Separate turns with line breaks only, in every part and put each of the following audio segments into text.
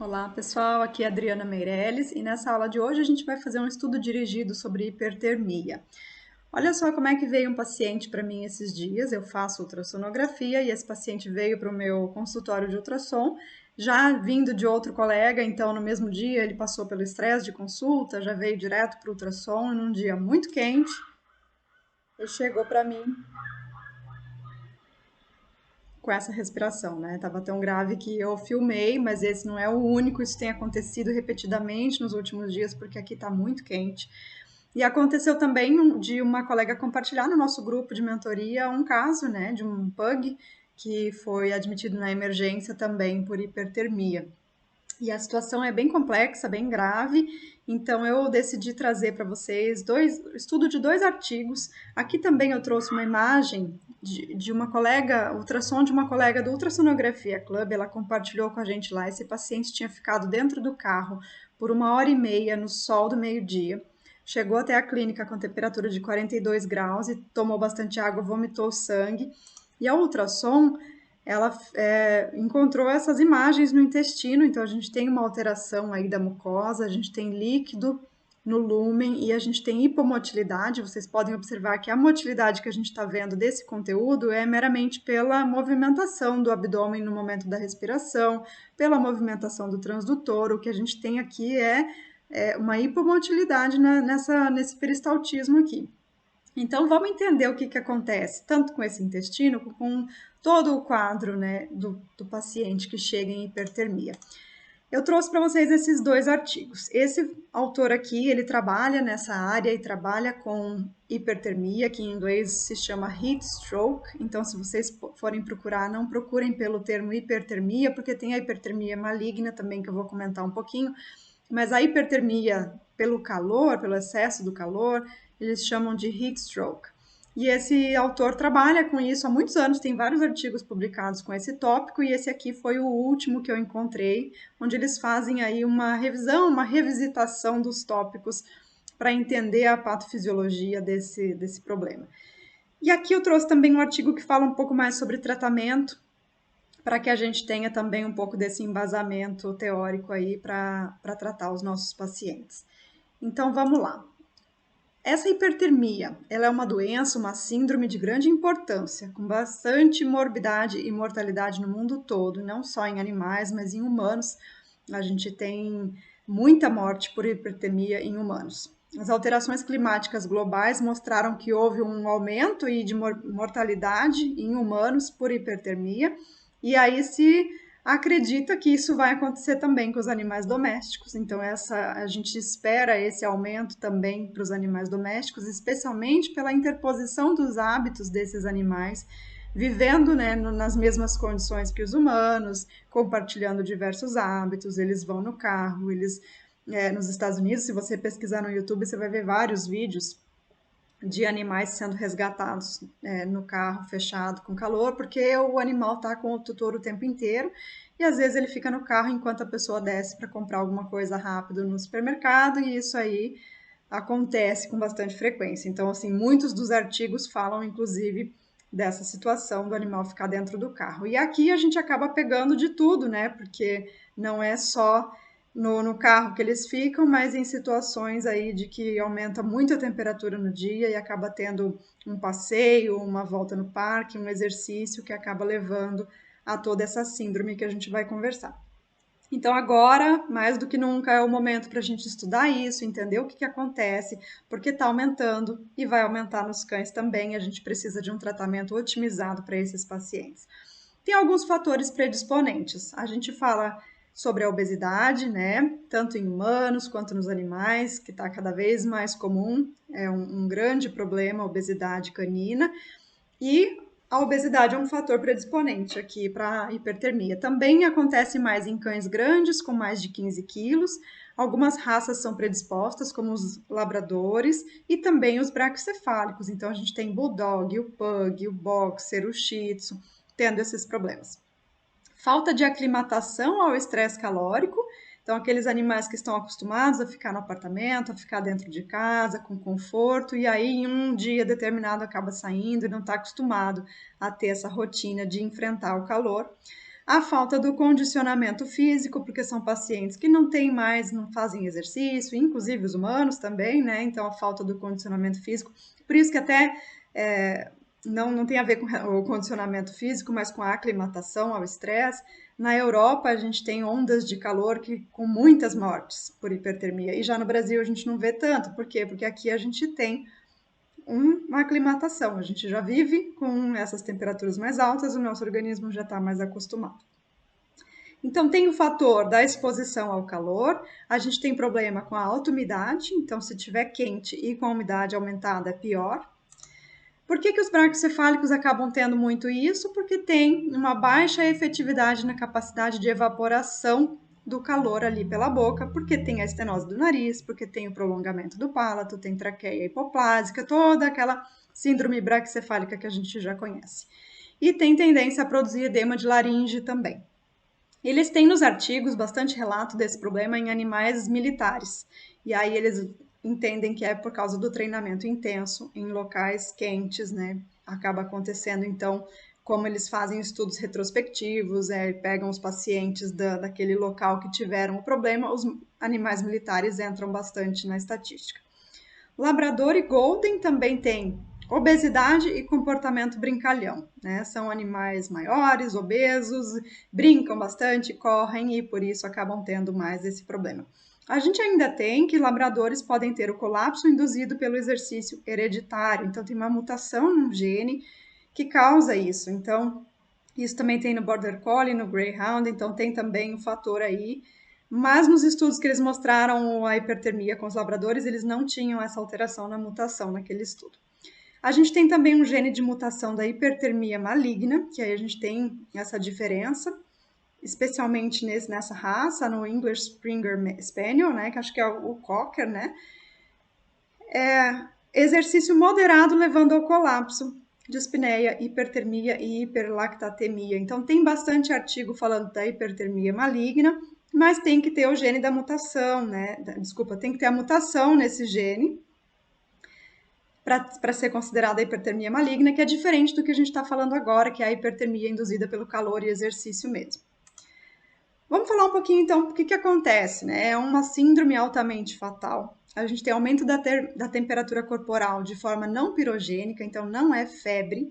Olá pessoal, aqui é a Adriana Meirelles e nessa aula de hoje a gente vai fazer um estudo dirigido sobre hipertermia. Olha só como é que veio um paciente para mim esses dias. Eu faço ultrassonografia e esse paciente veio para o meu consultório de ultrassom, já vindo de outro colega, então no mesmo dia ele passou pelo estresse de consulta, já veio direto para o ultrassom num dia muito quente e chegou para mim com essa respiração, né? Tava tão grave que eu filmei, mas esse não é o único, isso tem acontecido repetidamente nos últimos dias, porque aqui tá muito quente. E aconteceu também de uma colega compartilhar no nosso grupo de mentoria um caso, né, de um pug que foi admitido na emergência também por hipertermia. E a situação é bem complexa, bem grave, então eu decidi trazer para vocês estudo de dois artigos. Aqui também eu trouxe uma imagem de uma colega, ultrassom de uma colega do Ultrassonografia Club, ela compartilhou com a gente lá. Esse paciente tinha ficado dentro do carro por 1h30 no sol do meio-dia. Chegou até a clínica com temperatura de 42 graus e tomou bastante água, vomitou sangue. E a ultrassom ela encontrou essas imagens no intestino, então a gente tem uma alteração aí da mucosa, a gente tem líquido no lúmen e a gente tem hipomotilidade. Vocês podem observar que a motilidade que a gente está vendo desse conteúdo é meramente pela movimentação do abdômen no momento da respiração, pela movimentação do transdutor. O que a gente tem aqui é uma hipomotilidade nesse peristaltismo aqui. Então, vamos entender o que acontece, tanto com esse intestino, como com todo o quadro, né, do paciente que chega em hipertermia. Eu trouxe para vocês esses dois artigos. Esse autor aqui, ele trabalha nessa área e trabalha com hipertermia, que em inglês se chama heat stroke. Então, se vocês forem procurar, não procurem pelo termo hipertermia, porque tem a hipertermia maligna também, que eu vou comentar um pouquinho. Mas a hipertermia pelo calor, pelo excesso do calor, eles chamam de heat stroke. E esse autor trabalha com isso há muitos anos, tem vários artigos publicados com esse tópico, e esse aqui foi o último que eu encontrei, onde eles fazem aí uma revisão, uma revisitação dos tópicos para entender a patofisiologia desse problema. E aqui eu trouxe também um artigo que fala um pouco mais sobre tratamento, para que a gente tenha também um pouco desse embasamento teórico aí para tratar os nossos pacientes. Então vamos lá. Essa hipertermia, ela é uma doença, uma síndrome de grande importância, com bastante morbidade e mortalidade no mundo todo, não só em animais, mas em humanos. A gente tem muita morte por hipertermia em humanos. As alterações climáticas globais mostraram que houve um aumento de mortalidade em humanos por hipertermia, e aí se acredita que isso vai acontecer também com os animais domésticos, então a gente espera esse aumento também para os animais domésticos, especialmente pela interposição dos hábitos desses animais, vivendo, né, nas mesmas condições que os humanos, compartilhando diversos hábitos. Eles vão no carro, nos Estados Unidos, se você pesquisar no YouTube, você vai ver vários vídeos de animais sendo resgatados no carro fechado com calor, porque o animal está com o tutor o tempo inteiro e às vezes ele fica no carro enquanto a pessoa desce para comprar alguma coisa rápido no supermercado, e isso aí acontece com bastante frequência. Então, assim, muitos dos artigos falam, inclusive, dessa situação do animal ficar dentro do carro. E aqui a gente acaba pegando de tudo, né? Porque não é só no carro que eles ficam, mas em situações aí de que aumenta muito a temperatura no dia e acaba tendo um passeio, uma volta no parque, um exercício que acaba levando a toda essa síndrome que a gente vai conversar. Então, agora, mais do que nunca, é o momento para a gente estudar isso, entender o que acontece, porque está aumentando e vai aumentar nos cães também. A gente precisa de um tratamento otimizado para esses pacientes. Tem alguns fatores predisponentes. A gente fala sobre a obesidade, né? Tanto em humanos quanto nos animais, que está cada vez mais comum. É um grande problema a obesidade canina. E a obesidade é um fator predisponente aqui para hipertermia. Também acontece mais em cães grandes, com mais de 15 quilos. Algumas raças são predispostas, como os labradores e também os braquicefálicos. Então, a gente tem bulldog, o pug, o boxer, o shih tzu, tendo esses problemas. Falta de aclimatação ao estresse calórico. Então, aqueles animais que estão acostumados a ficar no apartamento, a ficar dentro de casa, com conforto, e aí em um dia determinado acaba saindo e não está acostumado a ter essa rotina de enfrentar o calor. A falta do condicionamento físico, porque são pacientes que não têm mais, não fazem exercício, inclusive os humanos também, né? Então, a falta do condicionamento físico. Por isso que até não tem a ver com o condicionamento físico, mas com a aclimatação ao estresse. Na Europa, a gente tem ondas de calor com muitas mortes por hipertermia. E já no Brasil, a gente não vê tanto. Por quê? Porque aqui a gente tem uma aclimatação. A gente já vive com essas temperaturas mais altas, o nosso organismo já está mais acostumado. Então, tem o fator da exposição ao calor, a gente tem problema com a alta umidade, então, se tiver quente e com a umidade aumentada, é pior. Por que os braquicefálicos acabam tendo muito isso? Porque tem uma baixa efetividade na capacidade de evaporação do calor ali pela boca, porque tem a estenose do nariz, porque tem o prolongamento do palato, tem traqueia hipoplásica, toda aquela síndrome braquicefálica que a gente já conhece. E tem tendência a produzir edema de laringe também. Eles têm nos artigos bastante relato desse problema em animais militares. E aí eles entendem que é por causa do treinamento intenso em locais quentes, né? Acaba acontecendo, então, como eles fazem estudos retrospectivos, pegam os pacientes daquele local que tiveram o problema, os animais militares entram bastante na estatística. Labrador e Golden também têm obesidade e comportamento brincalhão, né? São animais maiores, obesos, brincam bastante, correm e por isso acabam tendo mais esse problema. A gente ainda tem que labradores podem ter o colapso induzido pelo exercício hereditário, então tem uma mutação no gene que causa isso. Então, isso também tem no Border Collie, no Greyhound, então tem também um fator aí. Mas nos estudos que eles mostraram a hipertermia com os labradores, eles não tinham essa alteração na mutação naquele estudo. A gente tem também um gene de mutação da hipertermia maligna, que aí a gente tem essa diferença, especialmente nessa raça, no English Springer Spaniel, né, que acho que é o Cocker, né? Exercício moderado levando ao colapso, dispneia, hipertermia e hiperlactatemia. Então, tem bastante artigo falando da hipertermia maligna, mas tem que ter o gene da mutação, né? Desculpa, tem que ter a mutação nesse gene para ser considerada a hipertermia maligna, que é diferente do que a gente está falando agora, que é a hipertermia induzida pelo calor e exercício mesmo. Vamos falar um pouquinho, então, o que acontece, né? É uma síndrome altamente fatal. A gente tem aumento da temperatura corporal de forma não pirogênica, então não é febre.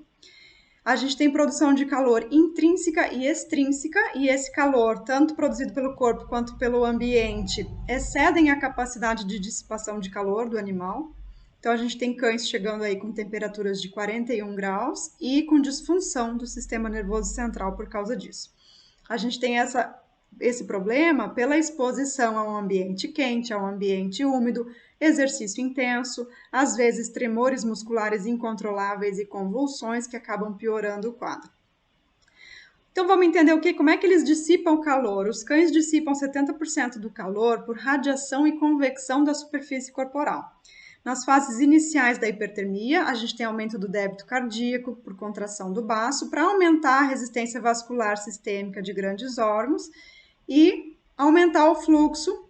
A gente tem produção de calor intrínseca e extrínseca, e esse calor, tanto produzido pelo corpo quanto pelo ambiente, excedem a capacidade de dissipação de calor do animal. Então, a gente tem cães chegando aí com temperaturas de 41 graus e com disfunção do sistema nervoso central por causa disso. A gente tem esse problema pela exposição a um ambiente quente, a um ambiente úmido, exercício intenso, às vezes tremores musculares incontroláveis e convulsões que acabam piorando o quadro. Então vamos entender como é que eles dissipam o calor. Os cães dissipam 70% do calor por radiação e convecção da superfície corporal. Nas fases iniciais da hipertermia, a gente tem aumento do débito cardíaco por contração do baço para aumentar a resistência vascular sistêmica de grandes órgãos e aumentar o fluxo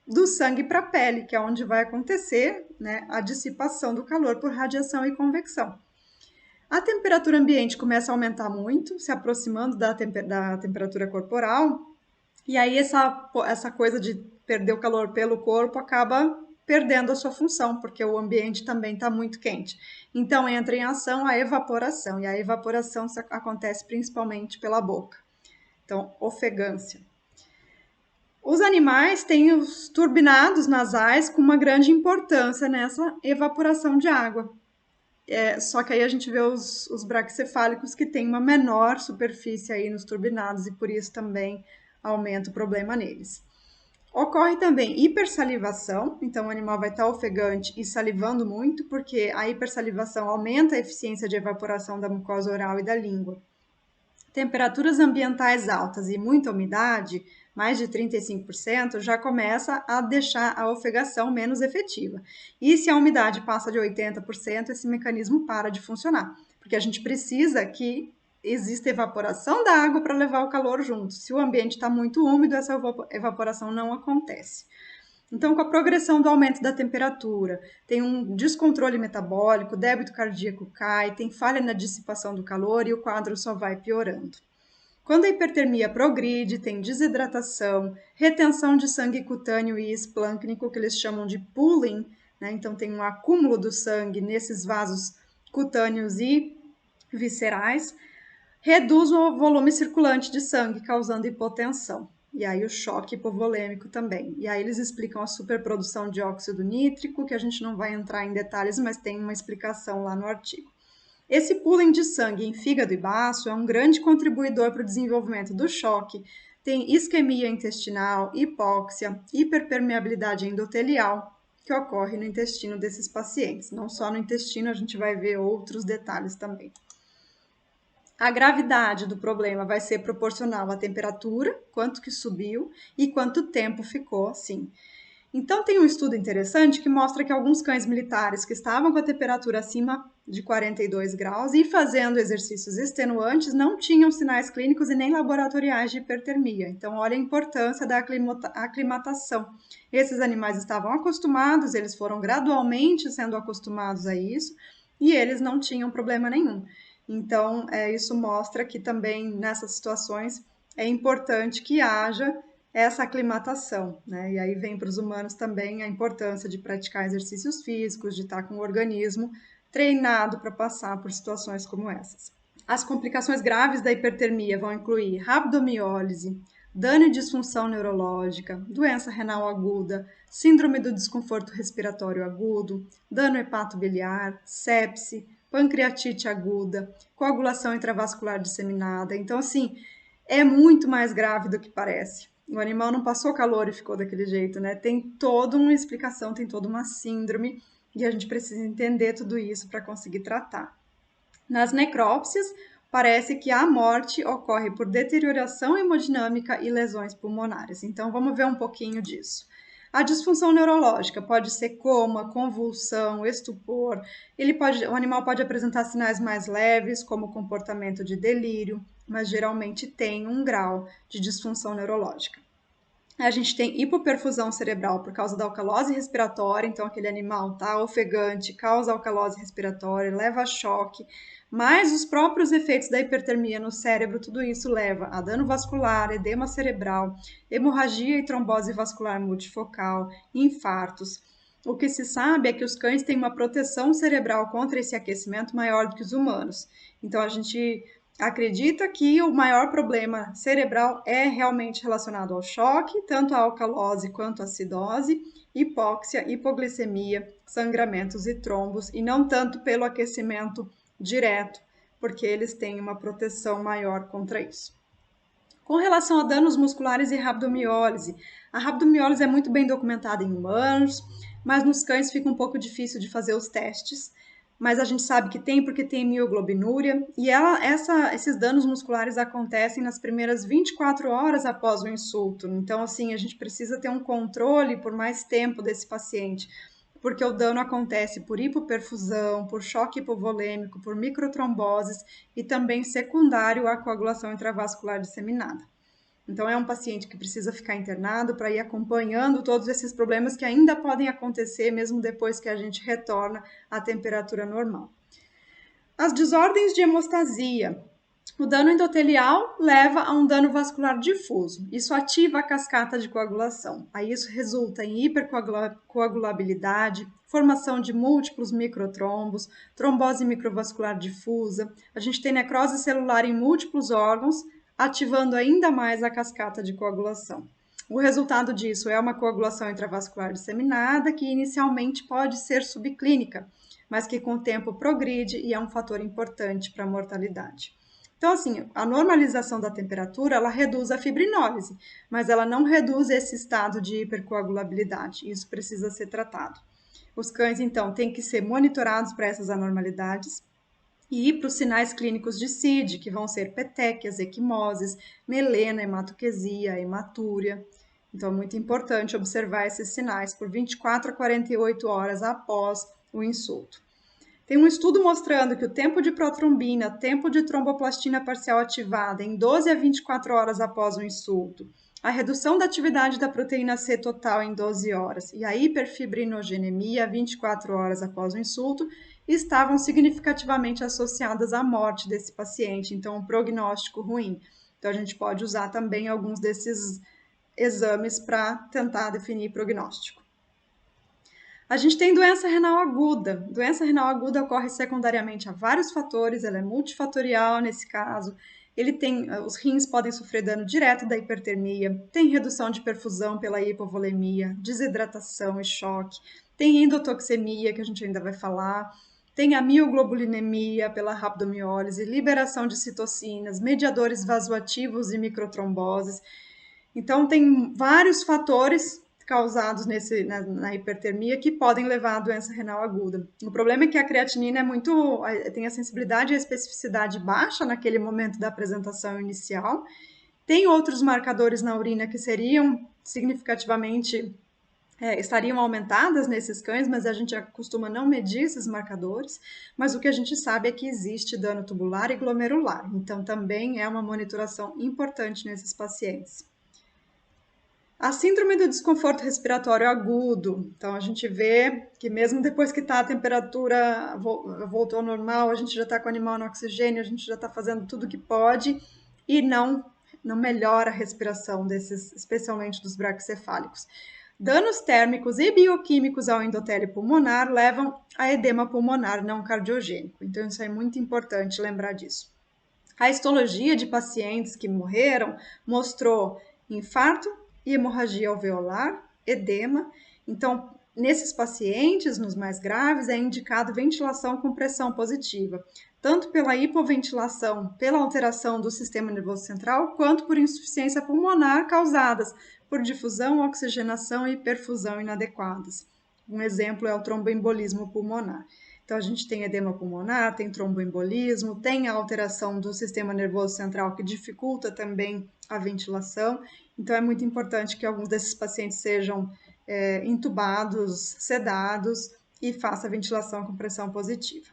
do sangue para a pele, que é onde vai acontecer, né, a dissipação do calor por radiação e convecção. A temperatura ambiente começa a aumentar muito, se aproximando da temperatura corporal, e aí essa coisa de perder o calor pelo corpo acaba perdendo a sua função, porque o ambiente também está muito quente. Então entra em ação a evaporação, e a evaporação acontece principalmente pela boca. Então, ofegância. Os animais têm os turbinados nasais com uma grande importância nessa evaporação de água. Só que aí a gente vê os braquicefálicos que têm uma menor superfície aí nos turbinados e por isso também aumenta o problema neles. Ocorre também hipersalivação, então o animal vai estar ofegante e salivando muito, porque a hipersalivação aumenta a eficiência de evaporação da mucosa oral e da língua. Temperaturas ambientais altas e muita umidade, mais de 35%, já começa a deixar a ofegação menos efetiva. E se a umidade passa de 80%, esse mecanismo para de funcionar, porque a gente precisa que exista evaporação da água para levar o calor junto. Se o ambiente está muito úmido, essa evaporação não acontece. Então, com a progressão do aumento da temperatura, tem um descontrole metabólico, débito cardíaco cai, tem falha na dissipação do calor e o quadro só vai piorando. Quando a hipertermia progride, tem desidratação, retenção de sangue cutâneo e esplâncnico, que eles chamam de pooling, né? Então tem um acúmulo do sangue nesses vasos cutâneos e viscerais, reduz o volume circulante de sangue, causando hipotensão. E aí o choque hipovolêmico também. E aí eles explicam a superprodução de óxido nítrico, que a gente não vai entrar em detalhes, mas tem uma explicação lá no artigo. Esse pooling de sangue em fígado e baço é um grande contribuidor para o desenvolvimento do choque. Tem isquemia intestinal, hipóxia, hiperpermeabilidade endotelial, que ocorre no intestino desses pacientes. Não só no intestino, a gente vai ver outros detalhes também. A gravidade do problema vai ser proporcional à temperatura, quanto que subiu e quanto tempo ficou assim. Então, tem um estudo interessante que mostra que alguns cães militares que estavam com a temperatura acima de 42 graus e fazendo exercícios extenuantes não tinham sinais clínicos e nem laboratoriais de hipertermia. Então, olha a importância da aclimatação. Esses animais estavam acostumados, eles foram gradualmente sendo acostumados a isso e eles não tinham problema nenhum. Então, isso mostra que também nessas situações é importante que haja essa aclimatação, né? E aí vem para os humanos também a importância de praticar exercícios físicos, de estar com o organismo treinado para passar por situações como essas. As complicações graves da hipertermia vão incluir rabdomiólise, dano e disfunção neurológica, doença renal aguda, síndrome do desconforto respiratório agudo, dano hepatobiliar, sepse, pancreatite aguda, coagulação intravascular disseminada. Então, assim, é muito mais grave do que parece. O animal não passou calor e ficou daquele jeito, né? Tem toda uma explicação, tem toda uma síndrome e a gente precisa entender tudo isso para conseguir tratar. Nas necrópsias, parece que a morte ocorre por deterioração hemodinâmica e lesões pulmonares. Então, vamos ver um pouquinho disso. A disfunção neurológica pode ser coma, convulsão, estupor. O animal pode apresentar sinais mais leves, como comportamento de delírio, mas geralmente tem um grau de disfunção neurológica. A gente tem hipoperfusão cerebral por causa da alcalose respiratória, então aquele animal está ofegante, causa alcalose respiratória, leva a choque, mas os próprios efeitos da hipertermia no cérebro, tudo isso leva a dano vascular, edema cerebral, hemorragia e trombose vascular multifocal, infartos. O que se sabe é que os cães têm uma proteção cerebral contra esse aquecimento maior do que os humanos. Então a gente acredita que o maior problema cerebral é realmente relacionado ao choque, tanto a alcalose quanto a acidose, hipóxia, hipoglicemia, sangramentos e trombos, e não tanto pelo aquecimento direto, porque eles têm uma proteção maior contra isso. Com relação a danos musculares e rabdomiólise, a rabdomiólise é muito bem documentada em humanos, mas nos cães fica um pouco difícil de fazer os testes, mas a gente sabe que tem porque tem mioglobinuria e esses danos musculares acontecem nas primeiras 24 horas após o insulto. Então, assim, a gente precisa ter um controle por mais tempo desse paciente, porque o dano acontece por hipoperfusão, por choque hipovolêmico, por microtromboses e também secundário à coagulação intravascular disseminada. Então, é um paciente que precisa ficar internado para ir acompanhando todos esses problemas que ainda podem acontecer mesmo depois que a gente retorna à temperatura normal. As desordens de hemostasia. O dano endotelial leva a um dano vascular difuso. Isso ativa a cascata de coagulação. Aí isso resulta em hipercoagulabilidade, formação de múltiplos microtrombos, trombose microvascular difusa. A gente tem necrose celular em múltiplos órgãos, ativando ainda mais a cascata de coagulação. O resultado disso é uma coagulação intravascular disseminada, que inicialmente pode ser subclínica, mas que com o tempo progride e é um fator importante para a mortalidade. Então, assim, a normalização da temperatura, ela reduz a fibrinólise, mas ela não reduz esse estado de hipercoagulabilidade. Isso precisa ser tratado. Os cães, então, têm que ser monitorados para essas anormalidades e para os sinais clínicos de CID, que vão ser petequias, equimoses, melena, hematoquesia, hematúria. Então, é muito importante observar esses sinais por 24 a 48 horas após o insulto. Tem um estudo mostrando que o tempo de protrombina, tempo de tromboplastina parcial ativada em 12 a 24 horas após o insulto, a redução da atividade da proteína C total em 12 horas e a hiperfibrinogenemia 24 horas após o insulto estavam significativamente associadas à morte desse paciente, então um prognóstico ruim. Então, a gente pode usar também alguns desses exames para tentar definir prognóstico. A gente tem doença renal aguda. Doença renal aguda ocorre secundariamente a vários fatores, ela é multifatorial nesse caso. Os rins podem sofrer dano direto da hipertermia, tem redução de perfusão pela hipovolemia, desidratação e choque, tem endotoxemia, que a gente ainda vai falar, tem a mioglobulinemia pela rabdomiólise, liberação de citocinas, mediadores vasoativos e microtromboses. Então, tem vários fatores causados na hipertermia que podem levar à doença renal aguda. O problema é que a creatinina tem a sensibilidade e a especificidade baixa naquele momento da apresentação inicial. Tem outros marcadores na urina que seriam significativamente estariam aumentadas nesses cães, mas a gente costuma não medir esses marcadores. Mas o que a gente sabe é que existe dano tubular e glomerular, então também é uma monitoração importante nesses pacientes. A síndrome do desconforto respiratório agudo. Então, a gente vê que mesmo depois que a temperatura voltou ao normal, a gente já está com o animal no oxigênio, a gente já está fazendo tudo o que pode e não melhora a respiração desses, especialmente dos braquicefálicos. Danos térmicos e bioquímicos ao endotélio pulmonar levam a edema pulmonar não cardiogênico. Então, isso é muito importante lembrar disso. A histologia de pacientes que morreram mostrou infarto e hemorragia alveolar, edema. Então, nesses pacientes, nos mais graves, é indicado ventilação com pressão positiva, tanto pela hipoventilação, pela alteração do sistema nervoso central, quanto por insuficiência pulmonar causadas por difusão, oxigenação e perfusão inadequadas. Um exemplo é o tromboembolismo pulmonar. Então, a gente tem edema pulmonar, tem tromboembolismo, tem a alteração do sistema nervoso central que dificulta também a ventilação. Então, é muito importante que alguns desses pacientes sejam intubados, sedados e faça ventilação com pressão positiva.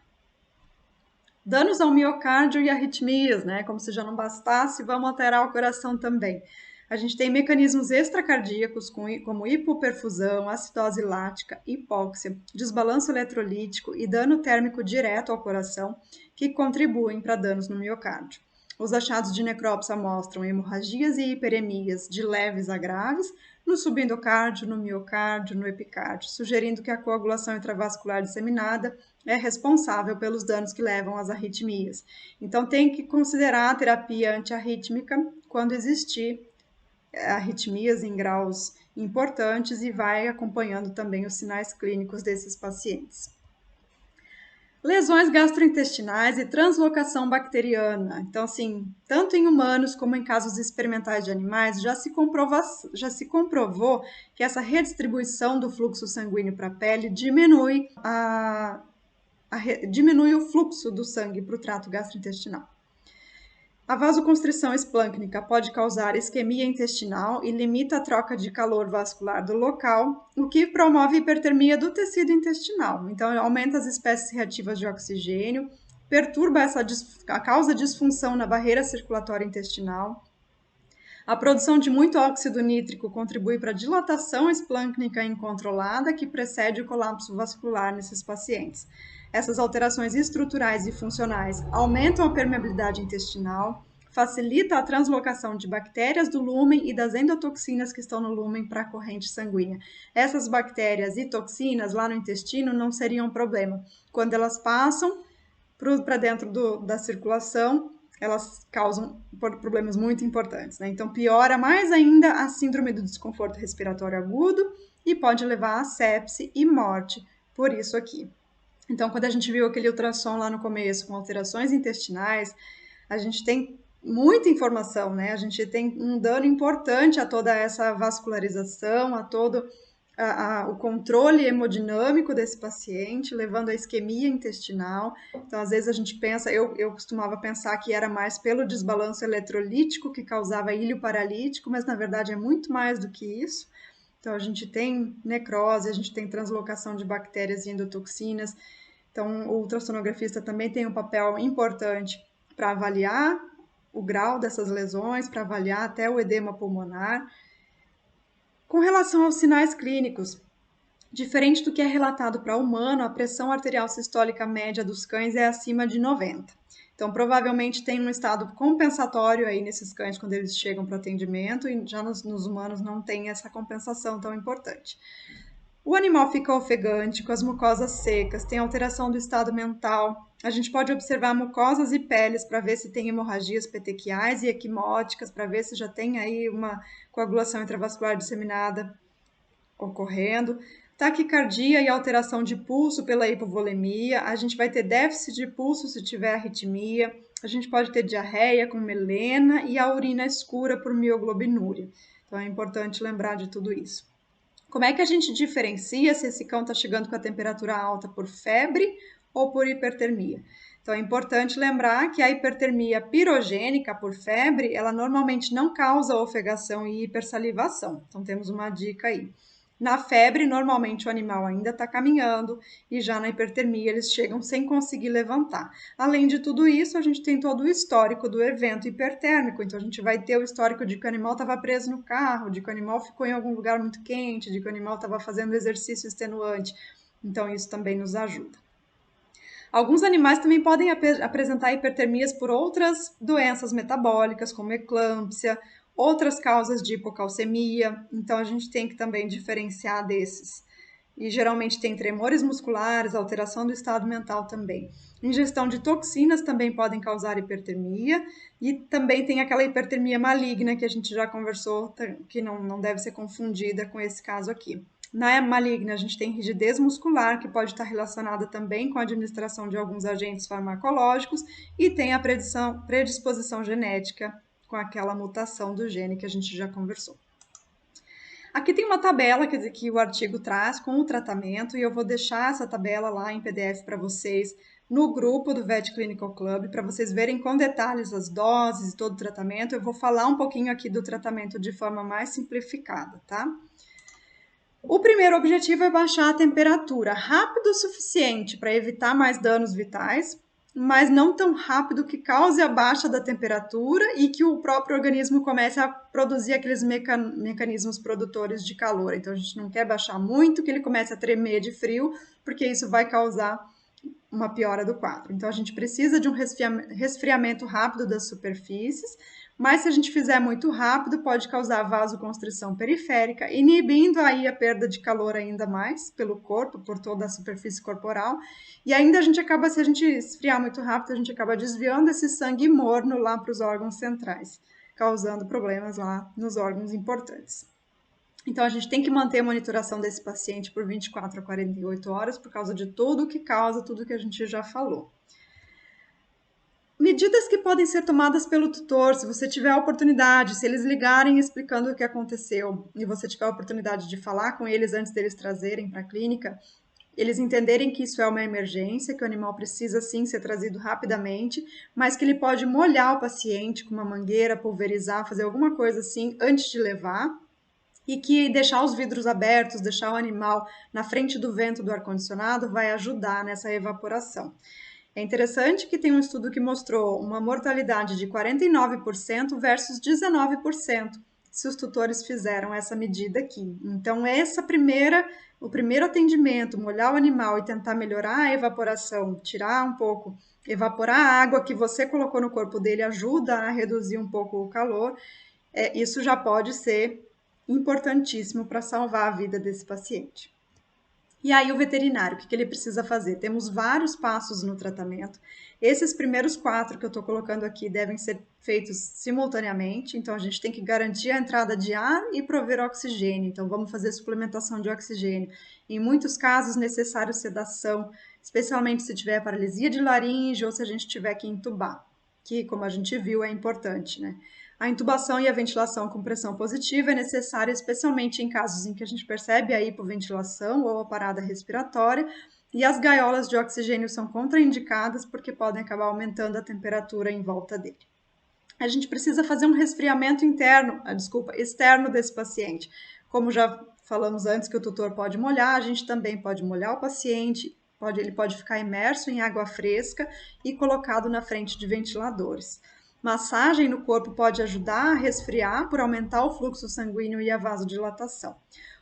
Danos ao miocárdio e arritmias, né? Como se já não bastasse, vamos alterar o coração também. A gente tem mecanismos extracardíacos como hipoperfusão, acidose lática, hipóxia, desbalanço eletrolítico e dano térmico direto ao coração que contribuem para danos no miocárdio. Os achados de necrópsia mostram hemorragias e hiperemias de leves a graves no subendocárdio, no miocárdio, no epicárdio, sugerindo que a coagulação intravascular disseminada é responsável pelos danos que levam às arritmias. Então, tem que considerar a terapia antiarrítmica quando existir arritmias em graus importantes e vai acompanhando também os sinais clínicos desses pacientes. Lesões gastrointestinais e translocação bacteriana. Então, assim, tanto em humanos como em casos experimentais de animais, já se comprovou que essa redistribuição do fluxo sanguíneo para a pele diminui o fluxo do sangue para o trato gastrointestinal. A vasoconstrição esplâncnica pode causar isquemia intestinal e limita a troca de calor vascular do local, o que promove hipertermia do tecido intestinal. Então, aumenta as espécies reativas de oxigênio, perturba causa disfunção na barreira circulatória intestinal. A produção de muito óxido nítrico contribui para a dilatação esplâncnica incontrolada que precede o colapso vascular nesses pacientes. Essas alterações estruturais e funcionais aumentam a permeabilidade intestinal, facilita a translocação de bactérias do lúmen e das endotoxinas que estão no lúmen para a corrente sanguínea. Essas bactérias e toxinas lá no intestino não seriam um problema. Quando elas passam para dentro da circulação, elas causam problemas muito importantes, né? Então, piora mais ainda a síndrome do desconforto respiratório agudo e pode levar a sepse e morte por isso aqui. Então, quando a gente viu aquele ultrassom lá no começo com alterações intestinais, a gente tem muita informação, né? A gente tem um dano importante a toda essa vascularização, a todo o controle hemodinâmico desse paciente, levando à isquemia intestinal. Então, às vezes a gente pensa, eu costumava pensar que era mais pelo desbalanço eletrolítico que causava ilho paralítico, mas na verdade é muito mais do que isso. Então, a gente tem necrose, a gente tem translocação de bactérias e endotoxinas. Então, o ultrassonografista também tem um papel importante para avaliar o grau dessas lesões, para avaliar até o edema pulmonar. Com relação aos sinais clínicos, diferente do que é relatado para humano, a pressão arterial sistólica média dos cães é acima de 90. Então, provavelmente tem um estado compensatório aí nesses cães quando eles chegam para o atendimento, e já nos humanos não tem essa compensação tão importante. O animal fica ofegante, com as mucosas secas, tem alteração do estado mental. A gente pode observar mucosas e peles para ver se tem hemorragias petequiais e equimóticas, para ver se já tem aí uma coagulação intravascular disseminada ocorrendo. Taquicardia e alteração de pulso pela hipovolemia. A gente vai ter déficit de pulso se tiver arritmia. A gente pode ter diarreia com melena e a urina escura por mioglobinúria. Então é importante lembrar de tudo isso. Como é que a gente diferencia se esse cão está chegando com a temperatura alta por febre ou por hipertermia? Então é importante lembrar que a hipertermia pirogênica por febre, ela normalmente não causa ofegação e hipersalivação. Então temos uma dica aí. Na febre, normalmente o animal ainda está caminhando e já na hipertermia eles chegam sem conseguir levantar. Além de tudo isso, a gente tem todo o histórico do evento hipertérmico. Então a gente vai ter o histórico de que o animal estava preso no carro, de que o animal ficou em algum lugar muito quente, de que o animal estava fazendo exercício extenuante. Então isso também nos ajuda. Alguns animais também podem apresentar hipertermias por outras doenças metabólicas, como eclâmpsia, outras causas de hipocalcemia, então a gente tem que também diferenciar desses. E geralmente tem tremores musculares, alteração do estado mental também. Ingestão de toxinas também podem causar hipertermia, e também tem aquela hipertermia maligna que a gente já conversou, que não deve ser confundida com esse caso aqui. Na maligna, a gente tem rigidez muscular, que pode estar relacionada também com a administração de alguns agentes farmacológicos, e tem a predisposição genética com aquela mutação do gene que a gente já conversou. Aqui tem uma tabela que o artigo traz com o tratamento, e eu vou deixar essa tabela lá em PDF para vocês no grupo do Vet Clinical Club, para vocês verem com detalhes as doses e todo o tratamento. Eu vou falar um pouquinho aqui do tratamento de forma mais simplificada, tá? O primeiro objetivo é baixar a temperatura rápido o suficiente para evitar mais danos vitais, mas não tão rápido que cause a baixa da temperatura e que o próprio organismo comece a produzir aqueles mecanismos produtores de calor. Então a gente não quer baixar muito, que ele comece a tremer de frio, porque isso vai causar uma piora do quadro. Então a gente precisa de um resfriamento rápido das superfícies, mas se a gente fizer muito rápido, pode causar vasoconstrição periférica, inibindo aí a perda de calor ainda mais pelo corpo, por toda a superfície corporal. E ainda a gente acaba, se a gente esfriar muito rápido, a gente acaba desviando esse sangue morno lá para os órgãos centrais, causando problemas lá nos órgãos importantes. Então, a gente tem que manter a monitoração desse paciente por 24 a 48 horas, por causa de tudo que causa, tudo que a gente já falou. Medidas que podem ser tomadas pelo tutor, se você tiver a oportunidade, se eles ligarem explicando o que aconteceu e você tiver a oportunidade de falar com eles antes deles trazerem para a clínica, eles entenderem que isso é uma emergência, que o animal precisa sim ser trazido rapidamente, mas que ele pode molhar o paciente com uma mangueira, pulverizar, fazer alguma coisa assim antes de levar, e que deixar os vidros abertos, deixar o animal na frente do vento do ar-condicionado vai ajudar nessa evaporação. É interessante que tem um estudo que mostrou uma mortalidade de 49% versus 19% se os tutores fizeram essa medida aqui. Então, o primeiro atendimento, molhar o animal e tentar melhorar a evaporação, tirar um pouco, evaporar a água que você colocou no corpo dele, ajuda a reduzir um pouco o calor. Isso já pode ser importantíssimo para salvar a vida desse paciente. E aí o veterinário, o que ele precisa fazer? Temos vários passos no tratamento. Esses primeiros 4 que eu estou colocando aqui devem ser feitos simultaneamente, então a gente tem que garantir a entrada de ar e prover oxigênio, então vamos fazer suplementação de oxigênio. Em muitos casos, necessário sedação, especialmente se tiver paralisia de laringe ou se a gente tiver que entubar, que, como a gente viu, é importante, né? A intubação e a ventilação com pressão positiva é necessária, especialmente em casos em que a gente percebe a hipoventilação ou a parada respiratória, e as gaiolas de oxigênio são contraindicadas porque podem acabar aumentando a temperatura em volta dele. A gente precisa fazer um resfriamento externo desse paciente. Como já falamos antes que o tutor pode molhar, a gente também pode molhar o paciente, ele pode ficar imerso em água fresca e colocado na frente de ventiladores. Massagem no corpo pode ajudar a resfriar por aumentar o fluxo sanguíneo e a vasodilatação.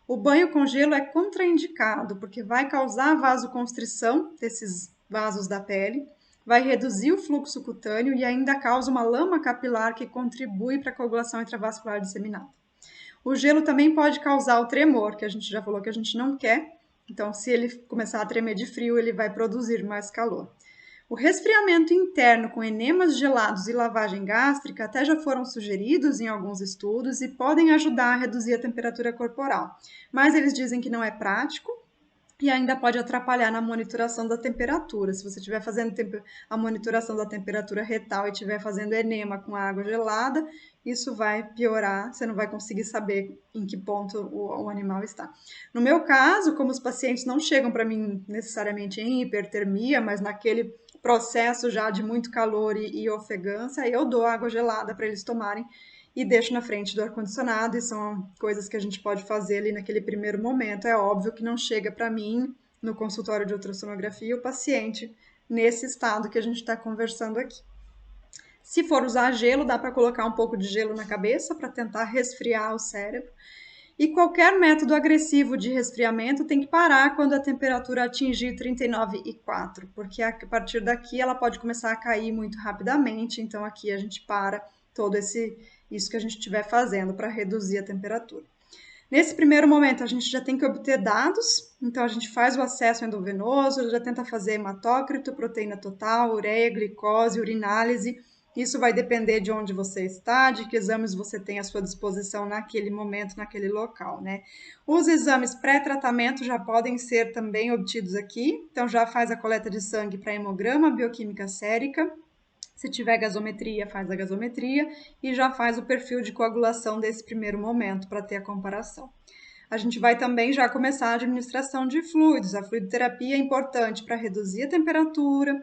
O banho com gelo é contraindicado porque vai causar vasoconstrição desses vasos da pele, vai reduzir o fluxo cutâneo e ainda causa uma lama capilar que contribui para a coagulação intravascular disseminada. O gelo também pode causar o tremor, que a gente já falou que a gente não quer. Então, se ele começar a tremer de frio, ele vai produzir mais calor. O resfriamento interno com enemas gelados e lavagem gástrica até já foram sugeridos em alguns estudos e podem ajudar a reduzir a temperatura corporal, mas eles dizem que não é prático e ainda pode atrapalhar na monitoração da temperatura. Se você estiver fazendo a monitoração da temperatura retal e estiver fazendo enema com água gelada, isso vai piorar, você não vai conseguir saber em que ponto o animal está. No meu caso, como os pacientes não chegam para mim necessariamente em hipertermia, mas naquele processo já de muito calor e ofegância, eu dou água gelada para eles tomarem e deixo na frente do ar-condicionado, e são coisas que a gente pode fazer ali naquele primeiro momento. É óbvio que não chega para mim, no consultório de ultrassonografia, o paciente nesse estado que a gente está conversando aqui. Se for usar gelo, dá para colocar um pouco de gelo na cabeça para tentar resfriar o cérebro. E qualquer método agressivo de resfriamento tem que parar quando a temperatura atingir 39,4, porque a partir daqui ela pode começar a cair muito rapidamente, então aqui a gente para todo isso que a gente estiver fazendo para reduzir a temperatura. Nesse primeiro momento, a gente já tem que obter dados, então a gente faz o acesso endovenoso, já tenta fazer hematócrito, proteína total, ureia, glicose, urinálise. Isso vai depender de onde você está, de que exames você tem à sua disposição naquele momento, naquele local, né? Os exames pré-tratamento já podem ser também obtidos aqui, então já faz a coleta de sangue para hemograma, bioquímica sérica. Se tiver gasometria, faz a gasometria e já faz o perfil de coagulação desse primeiro momento para ter a comparação. A gente vai também já começar a administração de fluidos. A fluidoterapia é importante para reduzir a temperatura.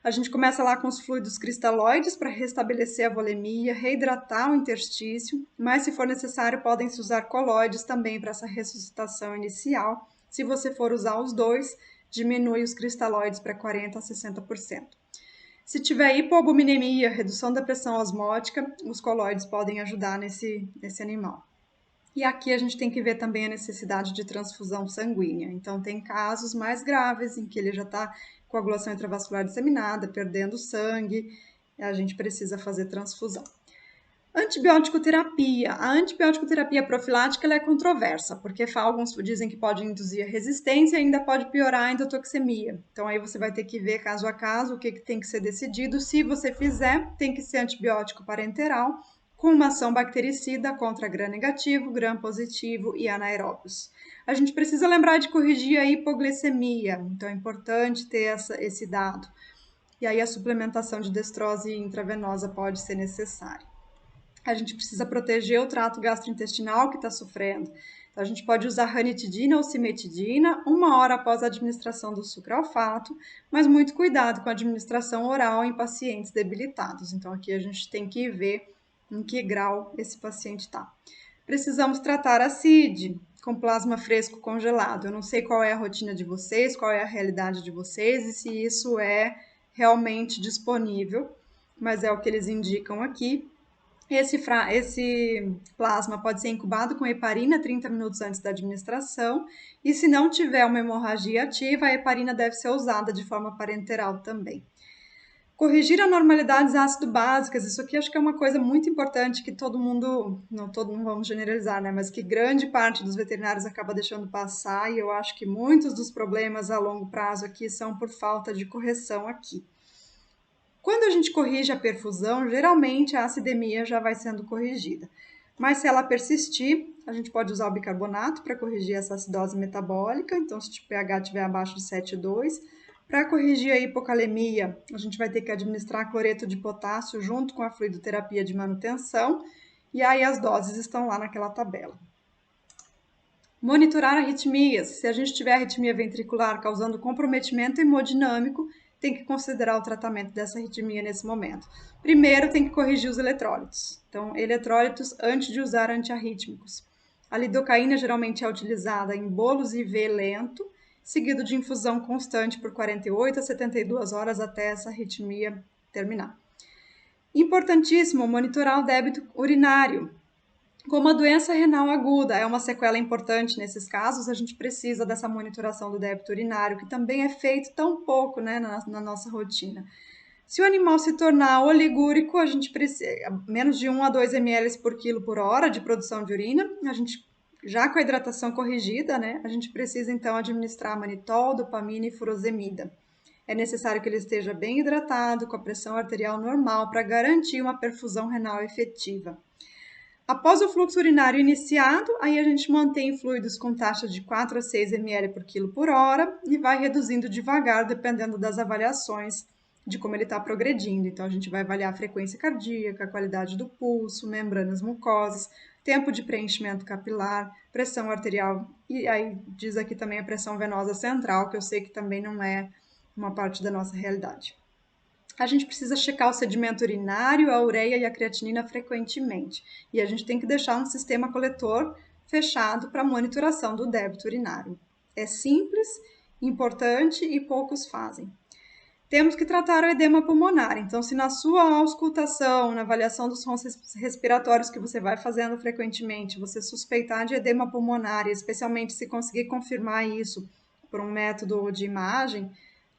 A gente começa lá com os fluidos cristalóides para restabelecer a volemia, reidratar o interstício, mas se for necessário podem se usar colóides também para essa ressuscitação inicial. Se você for usar os dois, diminui os cristalóides para 40% a 60%. Se tiver hipoalbuminemia, redução da pressão osmótica, os colóides podem ajudar nesse animal. E aqui a gente tem que ver também a necessidade de transfusão sanguínea. Então, tem casos mais graves em que ele já está com coagulação intravascular disseminada, perdendo sangue, e a gente precisa fazer transfusão. Antibiótico terapia. A antibiótico-terapia profilática ela é controversa, porque alguns dizem que pode induzir a resistência e ainda pode piorar a endotoxemia. Então, aí você vai ter que ver caso a caso o que tem que ser decidido. Se você fizer, tem que ser antibiótico parenteral, com uma ação bactericida contra gram-negativo, gram-positivo e anaeróbios. A gente precisa lembrar de corrigir a hipoglicemia, então é importante ter esse dado. E aí a suplementação de destrose intravenosa pode ser necessária. A gente precisa proteger o trato gastrointestinal que está sofrendo. Então, a gente pode usar ranitidina ou cimetidina 1 hora após a administração do sucralfato, mas muito cuidado com a administração oral em pacientes debilitados. Então, aqui a gente tem que ver em que grau esse paciente está. Precisamos tratar a CID com plasma fresco congelado. Eu não sei qual é a rotina de vocês, qual é a realidade de vocês e se isso é realmente disponível, mas é o que eles indicam aqui. Esse plasma pode ser incubado com heparina 30 minutos antes da administração e se não tiver uma hemorragia ativa, a heparina deve ser usada de forma parenteral também. Corrigir anormalidades ácido-básicas, isso aqui acho que é uma coisa muito importante que todo mundo, não vamos generalizar, né, mas que grande parte dos veterinários acaba deixando passar e eu acho que muitos dos problemas a longo prazo aqui são por falta de correção aqui. Quando a gente corrige a perfusão, geralmente a acidemia já vai sendo corrigida. Mas se ela persistir, a gente pode usar o bicarbonato para corrigir essa acidose metabólica. Então, se o pH estiver abaixo de 7,2, para corrigir a hipocalemia, a gente vai ter que administrar cloreto de potássio junto com a fluidoterapia de manutenção. E aí as doses estão lá naquela tabela. Monitorar arritmias. Se a gente tiver arritmia ventricular causando comprometimento hemodinâmico, tem que considerar o tratamento dessa arritmia nesse momento. Primeiro, tem que corrigir os eletrólitos. Então, eletrólitos antes de usar antiarrítmicos. A lidocaína geralmente é utilizada em bolos IV lento, seguido de infusão constante por 48 a 72 horas até essa arritmia terminar. Importantíssimo, monitorar o débito urinário. Como a doença renal aguda é uma sequela importante nesses casos, a gente precisa dessa monitoração do débito urinário, que também é feito tão pouco, né, na nossa rotina. Se o animal se tornar oligúrico, a gente precisa menos de 1 a 2 ml por quilo por hora de produção de urina. A gente já com a hidratação corrigida, né, a gente precisa então administrar manitol, dopamina e furosemida. É necessário que ele esteja bem hidratado, com a pressão arterial normal, para garantir uma perfusão renal efetiva. Após o fluxo urinário iniciado, aí a gente mantém fluidos com taxa de 4 a 6 ml por quilo por hora e vai reduzindo devagar, dependendo das avaliações de como ele está progredindo. Então, a gente vai avaliar a frequência cardíaca, a qualidade do pulso, membranas mucosas, tempo de preenchimento capilar, pressão arterial e aí diz aqui também a pressão venosa central, que eu sei que também não é uma parte da nossa realidade. A gente precisa checar o sedimento urinário, a ureia e a creatinina frequentemente. E a gente tem que deixar um sistema coletor fechado para monitoração do débito urinário. É simples, importante e poucos fazem. Temos que tratar o edema pulmonar. Então, se na sua auscultação, na avaliação dos sons respiratórios que você vai fazendo frequentemente, você suspeitar de edema pulmonar, e especialmente se conseguir confirmar isso por um método de imagem,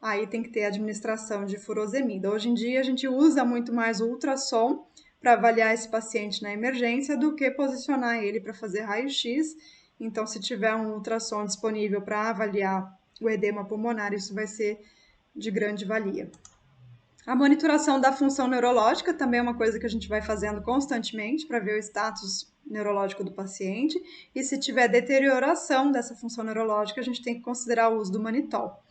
aí tem que ter administração de furosemida. Hoje em dia, a gente usa muito mais o ultrassom para avaliar esse paciente na emergência do que posicionar ele para fazer raio-x. Então, se tiver um ultrassom disponível para avaliar o edema pulmonar, isso vai ser de grande valia. A monitoração da função neurológica também é uma coisa que a gente vai fazendo constantemente para ver o status neurológico do paciente, e se tiver deterioração dessa função neurológica, a gente tem que considerar o uso do manitol.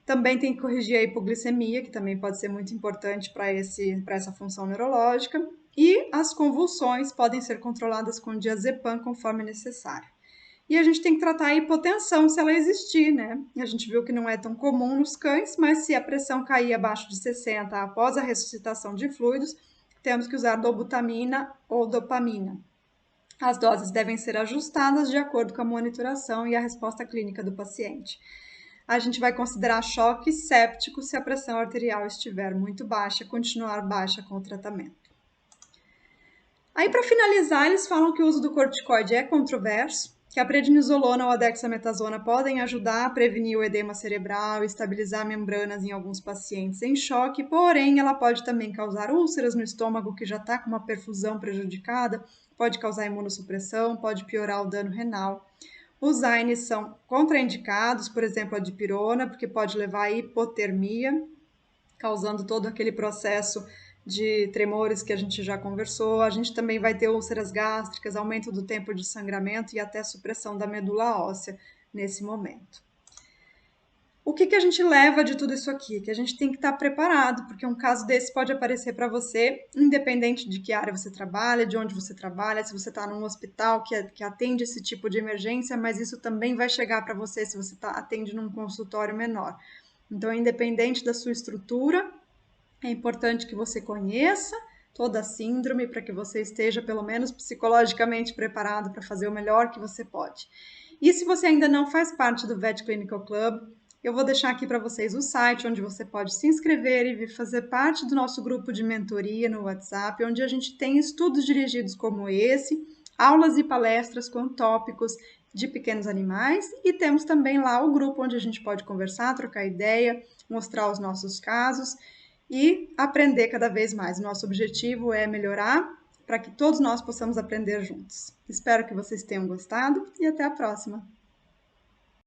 Também tem que corrigir a hipoglicemia, que também pode ser muito importante para essa função neurológica, e as convulsões podem ser controladas com diazepam conforme necessário. E a gente tem que tratar a hipotensão se ela existir, né? A gente viu que não é tão comum nos cães, mas se a pressão cair abaixo de 60 após a ressuscitação de fluidos, temos que usar dobutamina ou dopamina. As doses devem ser ajustadas de acordo com a monitoração e a resposta clínica do paciente. A gente vai considerar choque séptico se a pressão arterial estiver muito baixa, continuar baixa com o tratamento. Aí, para finalizar, eles falam que o uso do corticoide é controverso, que a prednisolona ou a dexametasona podem ajudar a prevenir o edema cerebral e estabilizar membranas em alguns pacientes em choque, porém ela pode também causar úlceras no estômago que já está com uma perfusão prejudicada, pode causar imunossupressão, pode piorar o dano renal. Os AINES são contraindicados, por exemplo, a dipirona, porque pode levar a hipotermia, causando todo aquele processo de tremores que a gente já conversou. A gente também vai ter úlceras gástricas, aumento do tempo de sangramento e até supressão da medula óssea nesse momento. O que a gente leva de tudo isso aqui? Que a gente tem que estar preparado, porque um caso desse pode aparecer para você, independente de que área você trabalha, de onde você trabalha, se você está num hospital que atende esse tipo de emergência, mas isso também vai chegar para você se você atende num consultório menor. Então, independente da sua estrutura, é importante que você conheça toda a síndrome para que você esteja, pelo menos psicologicamente, preparado para fazer o melhor que você pode. E se você ainda não faz parte do Vet Clinical Club, eu vou deixar aqui para vocês o site onde você pode se inscrever e vir fazer parte do nosso grupo de mentoria no WhatsApp, onde a gente tem estudos dirigidos como esse, aulas e palestras com tópicos de pequenos animais, e temos também lá o grupo onde a gente pode conversar, trocar ideia, mostrar os nossos casos e aprender cada vez mais. Nosso objetivo é melhorar para que todos nós possamos aprender juntos. Espero que vocês tenham gostado e até a próxima!